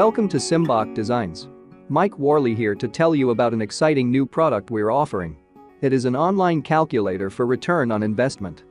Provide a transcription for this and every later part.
Welcome to Simbach Designs. Mike Worley here to tell you about an exciting new product we're offering. It is an online calculator for return on investment.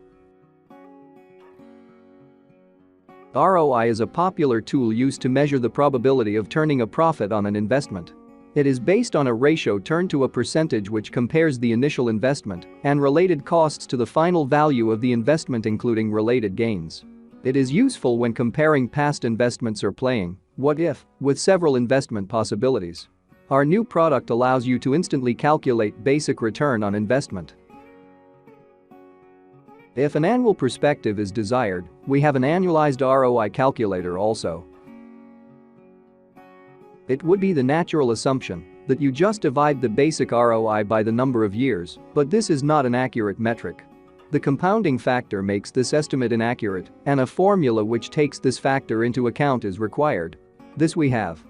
ROI is a popular tool used to measure the probability of turning a profit on an investment. It is based on a ratio turned to a percentage which compares the initial investment and related costs to the final value of the investment, including related gains. It is useful when comparing past investments or playing "what if" with several investment possibilities. Our new product allows you to instantly calculate basic return on investment. If an annual perspective is desired, we have an annualized ROI calculator also. It would be the natural assumption that you just divide the basic ROI by the number of years, but this is not an accurate metric. The compounding factor makes this estimate inaccurate, and a formula which takes this factor into account is required. This we have.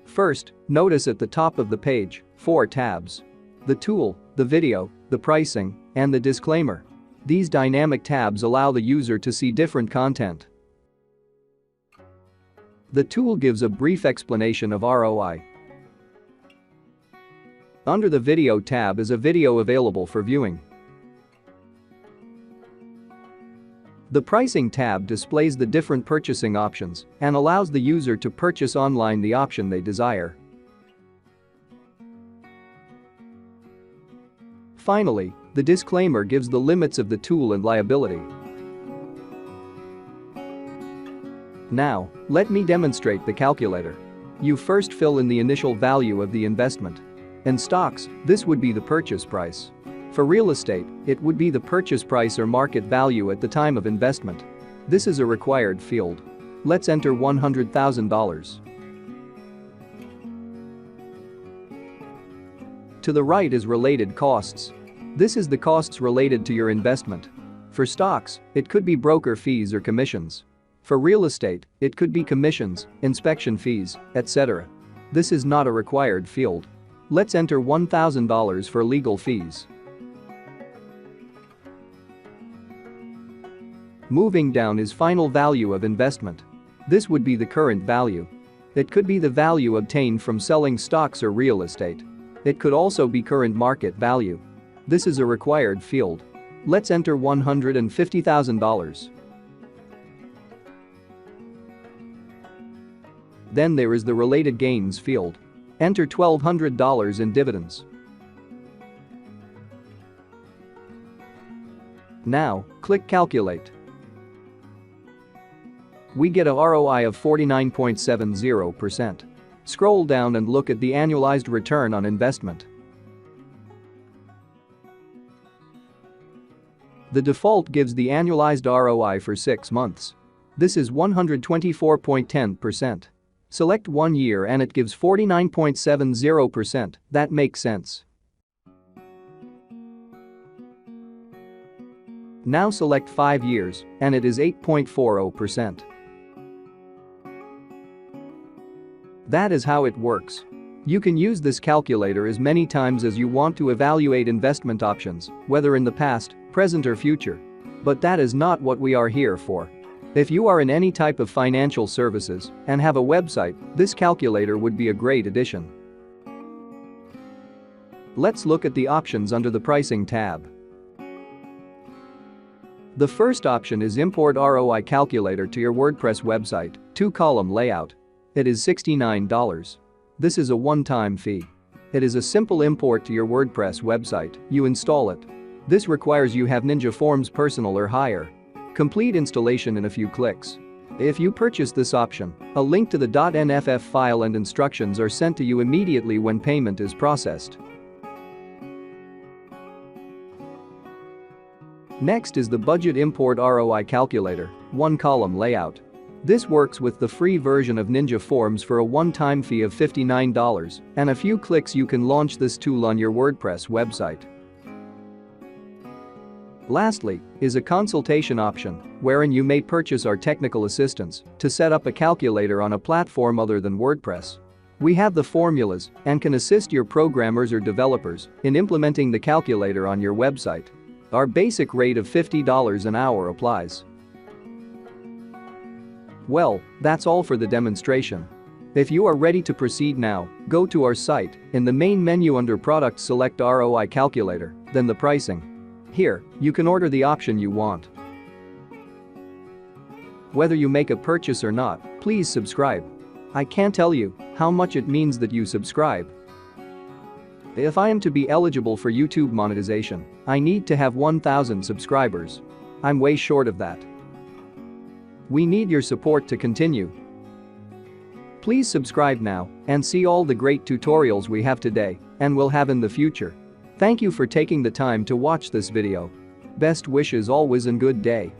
First, notice at the top of the page, 4 tabs. The tool, the video, the pricing, and the disclaimer. These dynamic tabs allow the user to see different content. The tool gives a brief explanation of ROI. Under the Video tab is a video available for viewing. The Pricing tab displays the different purchasing options and allows the user to purchase online the option they desire. Finally, the disclaimer gives the limits of the tool and liability. Now, let me demonstrate the calculator. You first fill in the initial value of the investment. In stocks, this would be the purchase price. For real estate, it would be the purchase price or market value at the time of investment. This is a required field. Let's enter $100,000. To the right is related costs. This is the costs related to your investment. For stocks, it could be broker fees or commissions. For real estate, it could be commissions, inspection fees, etc. This is not a required field. Let's enter $1,000 for legal fees. Moving down is final value of investment. This would be the current value. It could be the value obtained from selling stocks or real estate. It could also be current market value. This is a required field. Let's enter $150,000. Then there is the related gains field. Enter $1,200 in dividends. Now, click Calculate. We get a ROI of 49.70%. Scroll down and look at the annualized return on investment. The default gives the annualized ROI for 6 months. This is 124.10%. Select 1 year and it gives 49.70%. That makes sense. Now select 5 years and it is 8.40%. That is how it works. You can use this calculator as many times as you want to evaluate investment options, whether in the past, present or future. But that is not what we are here for. If you are in any type of financial services and have a website, this calculator would be a great addition. Let's look at the options under the Pricing tab. The first option is Import ROI Calculator to your WordPress website, 2-column layout. It is $69. This is a one-time fee. It is a simple import to your WordPress website. You install it. This requires you have Ninja Forms Personal or higher. Complete installation in a few clicks. If you purchase this option, a link to the .nff file and instructions are sent to you immediately when payment is processed. Next is the Budget Import ROI Calculator, 1-column layout. This works with the free version of Ninja Forms for a one-time fee of $59, and a few clicks you can launch this tool on your WordPress website. Lastly is a consultation option, wherein you may purchase our technical assistance to set up a calculator on a platform other than WordPress. We have the formulas and can assist your programmers or developers in implementing the calculator on your website. Our basic rate of $50 an hour applies. Well, that's all for the demonstration. If you are ready to proceed now, go to our site, in the main menu under Products select ROI Calculator, then the pricing. Here, you can order the option you want. Whether you make a purchase or not, please subscribe. I can't tell you how much it means that you subscribe. If I am to be eligible for YouTube monetization, I need to have 1,000 subscribers. I'm way short of that. We need your support to continue. Please subscribe now and see all the great tutorials we have today and will have in the future. Thank you for taking the time to watch this video. Best wishes always and good day.